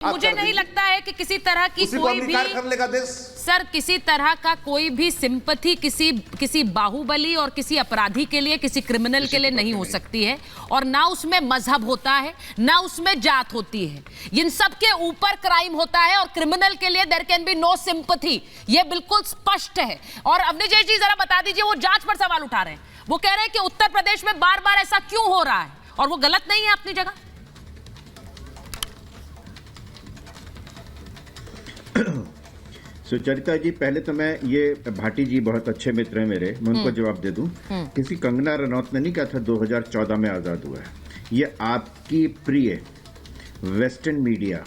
मुझे नहीं लगता है कि किसी तरह की कोई भी कर लेगा देश। सर किसी तरह का कोई भी सिंपैथी किसी बाहुबली और किसी अपराधी के लिए, किसी क्रिमिनल के लिए नहीं हो सकती है। और ना उसमें मजहब होता है, ना उसमें जात होती है। इन सब के ऊपर क्राइम होता है और क्रिमिनल के लिए there can be no sympathy. ये बिल्कुल स्पष्ट है। और अवनीश जी जरा बता दीजिए, वो जांच पर सवाल उठा रहे हैं। वो कह रहे हैं कि उत्तर प्रदेश में बार बार ऐसा क्यों हो रहा है, और वो गलत नहीं है अपनी जगह। सुचरिता जी, पहले तो मैं ये भाटी जी बहुत अच्छे मित्र हैं मेरे, मैं उनको जवाब दे दूं। किसी कंगना रनौत ने नहीं कहा था 2014 में आजाद हुआ है। ये आपकी प्रिय वेस्टर्न मीडिया,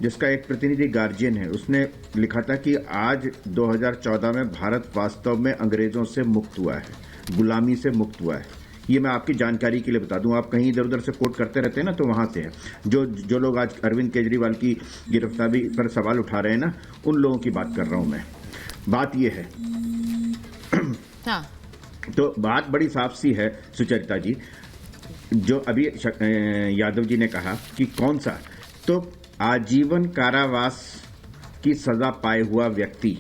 जिसका एक प्रतिनिधि गार्जियन है, उसने लिखा था कि आज 2014 में भारत वास्तव में अंग्रेजों से मुक्त हुआ है, गुलामी से मुक्त हुआ है। ये मैं आपकी जानकारी के लिए बता दूं, आप कहीं इधर उधर से कोट करते रहते हैं ना, तो वहां से है। जो लोग आज अरविंद केजरीवाल की गिरफ्तारी पर सवाल उठा रहे हैं ना, उन लोगों की बात कर रहा हूं मैं। बात ये है हाँ। तो बात बड़ी साफ सी है सुचरिता जी, जो अभी यादव जी ने कहा कि कौन सा, तो आजीवन कारावास की सजा पाए हुआ व्यक्ति,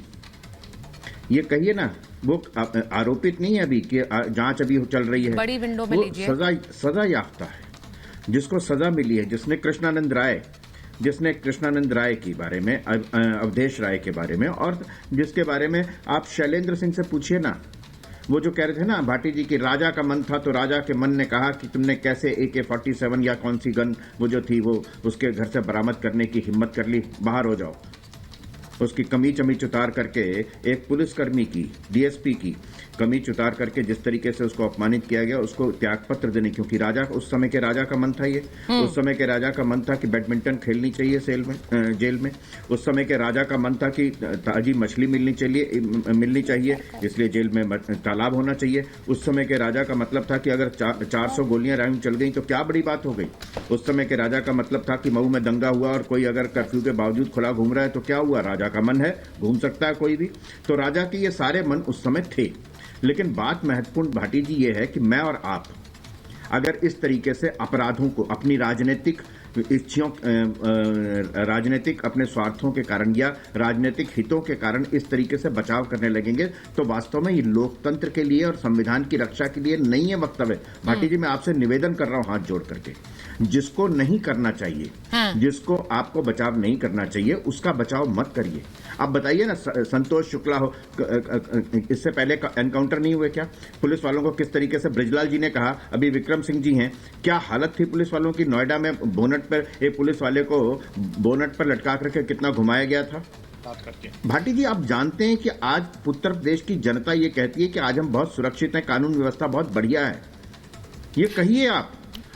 ये कहिए ना, वो आरोपित नहीं है अभी कि जांच अभी चल रही है, बड़ी विंडो में लीजिए, सजा याफ्ता है, जिसको सजा मिली है, जिसने कृष्णानंद राय के बारे में, अवधेश राय के बारे में, और जिसके बारे में आप शैलेंद्र सिंह से पूछिए ना। वो जो कह रहे थे ना भाटी जी की राजा का मन था, तो राजा के मन ने कहा कि तुमने कैसे AK-47 या कौन सी गन वो जो थी वो उसके घर से बरामद करने की हिम्मत कर ली, बाहर हो जाओ। उसकी कमीज उतार करके एक पुलिसकर्मी की, DSP की कमीज उतार करके जिस तरीके से उसको अपमानित किया गया, उसको त्यागपत्र देने, क्योंकि राजा, उस समय के राजा का मन था ये, उस समय के राजा का मन था कि बैडमिंटन खेलनी चाहिए जेल में। उस समय के राजा का मन था कि ताजी मछली मिलनी चाहिए, इसलिए जेल में तालाब होना चाहिए। उस समय के राजा का मतलब था कि अगर 400 गोलियां राउंड चल गई तो क्या बड़ी बात हो गई। उस समय के राजा का मतलब था कि मऊ में दंगा हुआ और कोई अगर कर्फ्यू के बावजूद खुला घूम रहा है तो क्या हुआ, राजा का मन है, घूम सकता है कोई भी। तो राजा के ये सारे मन उस समय थे। लेकिन बात महत्वपूर्ण भाटी जी ये है कि मैं और आप अगर इस तरीके से अपराधों को अपनी राजनीतिक इच्छाओं, राजनीतिक अपने स्वार्थों के कारण या राजनीतिक हितों के कारण इस तरीके से बचाव करने लगेंगे, तो वास्तव में ये लोकतंत्र के लिए और संविधान की रक्षा के लिए नहीं है वक्तव्य। भाटी जी, मैं आपसे निवेदन कर रहा हूं हाथ जोड़ करके, जिसको नहीं करना चाहिए, जिसको आपको बचाव नहीं करना चाहिए, उसका बचाव मत करिए। आप बताइए ना, संतोष शुक्ला हो, इससे पहले एनकाउंटर नहीं हुए क्या पुलिस वालों को? किस तरीके से ब्रिजलाल जी ने कहा, अभी विक्रम सिंह जी हैं, क्या हालत थी पुलिस वालों की। नोएडा में बोनट पर एक पुलिस वाले को बोनट पर लटका करके कितना घुमाया गया था। भाटी जी, आप जानते हैं कि आज उत्तर प्रदेश की जनता ये कहती है कि आज हम बहुत सुरक्षित हैं, कानून व्यवस्था बहुत बढ़िया है। ये कहिए आप।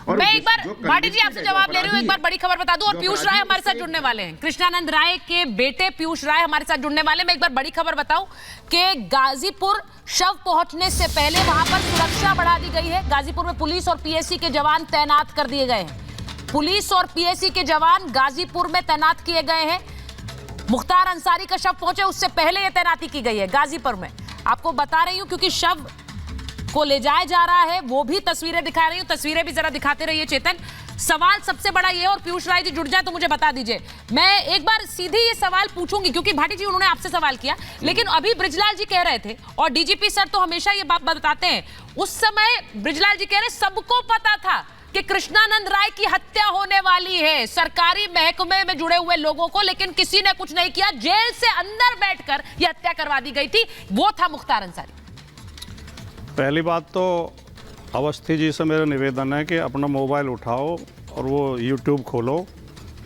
और मैं एक बार भाटी जी आपसे जवाब ले रही हूँ, एक बार बड़ी खबर बता दूं, और पीयूष राय हमारे साथ जुड़ने वाले हैं। कृष्णानंद राय के बेटे पीयूष राय हमारे साथ जुड़ने वाले हैं। मैं एक बार बड़ी खबर बताऊं कि गाजीपुर शव पहुंचने से पहले वहां पर सुरक्षा बढ़ा दी गई है। गाजीपुर में पुलिस और PSC के जवान तैनात कर दिए गए हैं। पुलिस और PSC के जवान गाजीपुर में तैनात किए गए हैं। मुख्तार अंसारी का शव पहुंचे उससे पहले यह तैनाती की गई है गाजीपुर में। आपको बता रही हूं क्योंकि शव को ले जाया जा रहा है, वो भी तस्वीरें दिखा रही हूं, तस्वीरें भी जरा दिखाते रहिए चेतन। सवाल सबसे बड़ा ये, और पीयूष राय जी जुड़ जाए तो मुझे बता दीजिए। मैं एक बार सीधे ये सवाल पूछूंगी क्योंकि भाटी जी उन्होंने आपसे सवाल किया, लेकिन अभी ब्रिजलाल जी कह रहे थे, और DGP सर तो हमेशा ये बात बताते हैं, उस समय ब्रिजलाल जी कह रहे सबको पता था कि कृष्णानंद राय की हत्या होने वाली है, सरकारी महकमे में जुड़े हुए लोगों को, लेकिन किसी ने कुछ नहीं किया। जेल से अंदर बैठकर यह हत्या करवा दी गई थी, वो था मुख्तार अंसारी। पहली बात तो अवस्थी जी से मेरा निवेदन है कि अपना मोबाइल उठाओ और वो YouTube खोलो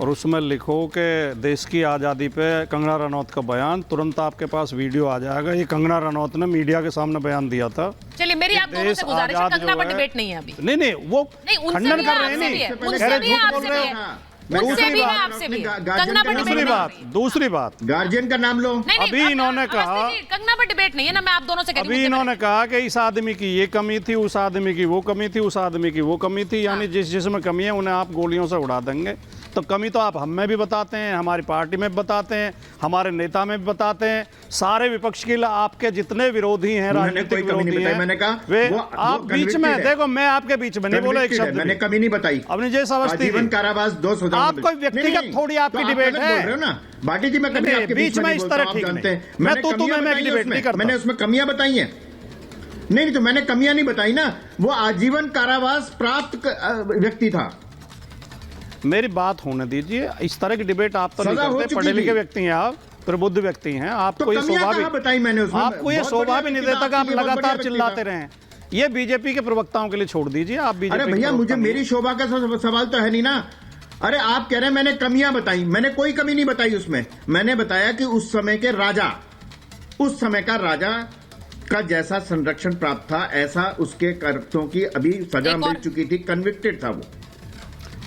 और उसमें लिखो कि देश की आज़ादी पे कंगना रनौत का बयान, तुरंत आपके पास वीडियो आ जाएगा। ये कंगना रनौत ने मीडिया के सामने बयान दिया था। चलिए, मेरी आप दोनों से गुजारिश है, कंगना पर डिबेट नहीं है अभी। नहीं, वो खंडन कर रहे हैं। दूसरी बात गार्जियन का नाम लो। अभी इन्होंने कहा, कंगना पर डिबेट नहीं है ना, मैं आप दोनों से कह रही हूं। अभी इन्होंने कहा कि इस आदमी की ये कमी थी, उस आदमी की वो कमी थी, उस आदमी की वो कमी थी, यानी जिसमें कमी है उन्हें आप गोलियों से उड़ा देंगे। तो कमी तो आप हम में भी बताते हैं, हमारी पार्टी में भी बताते हैं, हमारे नेता में भी बताते हैं, सारे विपक्ष के आपके जितने विरोधी हैं, राजनीतिक विरोधी हैं, मैंने कहा वे वो आप बीच में, देखो मैं आपके बीच में नहीं बोला एक शब्द, मैंने कमी नहीं बताई। अपनी जैसे अवस्थी आजीवन कारावास 2 सजा। आप कोई व्यक्तिगत थोड़ी आपकी डिबेट है, बोल रहे हो ना बाटी जी, मैं कभी आपके बीच में इस तरह ठीक नहीं, मैं तो तुम्हें डिबेट नहीं करता, मैंने उसमें कमियां बताई हैं। नहीं तो मैंने कमियां नहीं बताई ना, वो आजीवन कारावास प्राप्त व्यक्ति था। मेरी बात होने दीजिए, इस तरह की डिबेट आप तो नहीं करते, पढ़े लिखे व्यक्ति हैं आप, प्रबुद्ध व्यक्ति हैं, आपको ये शोभा भी बताई मैंने उसमें, आपको ये शोभा भी नहीं देता कि आप लगातार चिल्लाते रहें। ये बीजेपी के प्रवक्ताओं के लिए छोड़ दीजिए, आप बीजेपी। अरे भैया, मुझे मेरी शोभा का सवाल तो है नहीं ना। अरे आप कह रहे हैं मैंने कमियां बताई, मैंने कोई कमी नहीं बताई उसमें। मैंने बताया कि उस समय के राजा, उस समय का राजा का जैसा संरक्षण प्राप्त था, ऐसा उसके कर्तों की अभी सजा मिल चुकी थी, कन्विक्टेड था वो।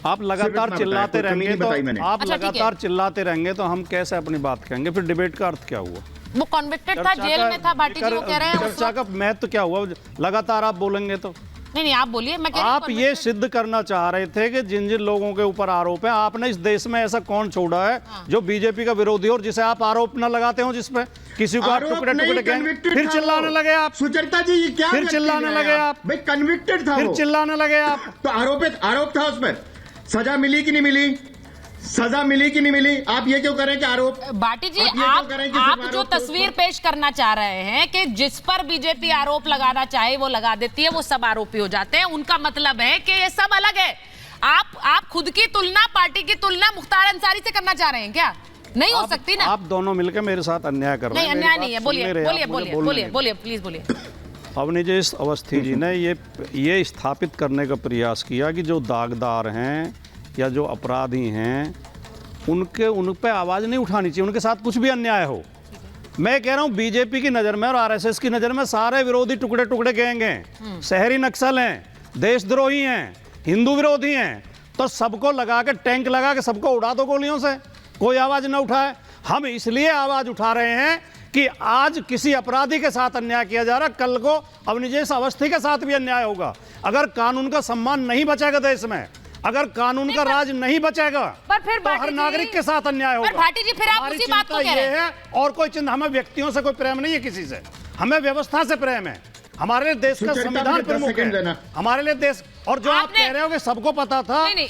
आप लगातार चिल्लाते रहेंगे तो आप लगातार चिल्लाते रहेंगे तो हम कैसे अपनी बात कहेंगे? फिर डिबेट का अर्थ क्या हुआ? वो कन्विक्टेड था, जेल में था, भाटी जी वो कह रहे हैं। चर्चा का महत्व क्या हुआ? लगातार आप बोलेंगे तो नहीं, आप बोलिए। मैं कह रही आप ये सिद्ध करना चाह रहे थे कि जिन जिन लोगों के ऊपर आरोप है, आपने इस देश में ऐसा कौन छोड़ा है जो बीजेपी का विरोधी और जिसे आप आरोप न लगाते हो, जिसपे किसी को आप टुकड़े टुकड़े कहें, फिर चिल्लाने लगे आप। सुचरिता जी ये क्या? फिर चिल्लाने लगे आप भाई, कन्विक्टेड था, फिर चिल्लाने लगे आप। तो आरोप था, उस पर सजा मिली कि नहीं मिली? सजा मिली कि नहीं मिली? आप ये क्यों करें कि आरोप? भाटी जी, आप जो तस्वीर पेश करना चाह रहे हैं कि जिस पर बीजेपी आरोप लगाना चाहे वो लगा देती है, वो सब आरोपी हो जाते हैं, उनका मतलब है कि ये सब अलग है। आप खुद की तुलना, पार्टी की तुलना मुख्तार अंसारी से करना चाह रहे हैं क्या? नहीं हो सकती ना। आप दोनों मिलकर मेरे साथ अन्याय कर रहे हैं। नहीं, अन्याय नहीं है। बोलिए प्लीज बोलिए। अवनीश अवस्थी जी ने ये स्थापित करने का प्रयास किया कि जो दागदार हैं या जो अपराधी हैं, उन पे आवाज़ नहीं उठानी चाहिए, उनके साथ कुछ भी अन्याय हो। मैं कह रहा हूँ बीजेपी की नज़र में और आरएसएस की नज़र में सारे विरोधी टुकड़े टुकड़े गैंग हैं, शहरी नक्सल हैं, देशद्रोही हैं, हिंदू विरोधी हैं, तो सबको लगा के, टैंक लगा के सबको उड़ा दो गोलियों से, कोई आवाज़ न उठाए। हम इसलिए आवाज़ उठा रहे हैं कि आज किसी अपराधी के साथ अन्याय किया जा रहा, कल को अवनीश अवस्थी के साथ भी अन्याय होगा। अगर कानून का सम्मान नहीं बचेगा देश में, अगर कानून का राज नहीं बचेगा, पर फिर तो हर नागरिक के साथ अन्याय होगा। भाटी जी, फिर आप उसी बात को कह रहे हैं। और कोई चिंता, हमें व्यक्तियों से कोई प्रेम नहीं है, किसी से, हमें व्यवस्था से प्रेम है। हमारे लिए देश का संविधान प्रमुख है, हमारे लिए देश। और जो आप कह रहे हो कि सबको पता था, नहीं,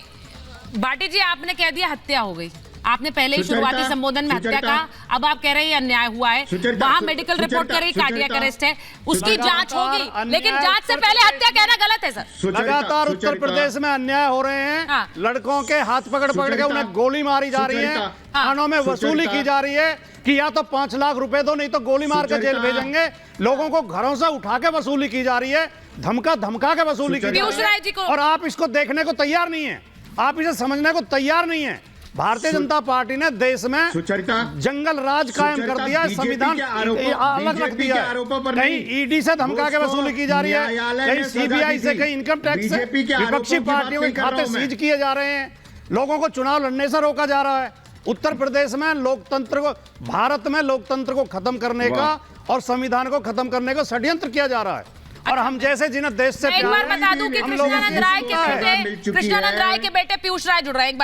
भाटी जी आपने कह दिया हत्या हो गई, आपने पहले ही शुरुआती संबोधन में हत्या कहा, अब आप कह रहे हैं अन्याय हुआ है। वहां मेडिकल रिपोर्ट कर रही कार्डियक अरेस्ट है, उसकी जांच होगी, लेकिन जांच से पहले हत्या कहना गलत है सर। लगातार उत्तर प्रदेश में अन्याय हो रहे हैं, लड़कों के हाथ पकड़ के उन्हें गोली मारी जा रही है, थानों में वसूली की जा रही है कि या तो 5 लाख रुपए दो, नहीं तो गोली मार कर जेल भेजेंगे। लोगों को घरों से उठा के वसूली की जा रही है, धमका के वसूली की जा रही है, और आप इसको देखने को तैयार नहीं है, आप इसे समझने को तैयार नहीं है। भारतीय जनता पार्टी ने देश में जंगल राज कायम कर दिया, संविधान अलग रख दिया। कहीं ईडी से धमका के वसूली की जा रही है, कहीं सीबीआई से, कहीं इनकम टैक्स से, विपक्षी पार्टियों के खाते सीज किए जा रहे हैं, लोगों को चुनाव लड़ने से रोका जा रहा है। उत्तर प्रदेश में लोकतंत्र को, भारत में लोकतंत्र को खत्म करने का और संविधान को खत्म करने का षड्यंत्र किया जा रहा है। और हम जैसे जिन्हें देश से एक बार बता दूं कि कृष्णानंद राय के बेटे पीयूष राय जुड़ रहे हैं।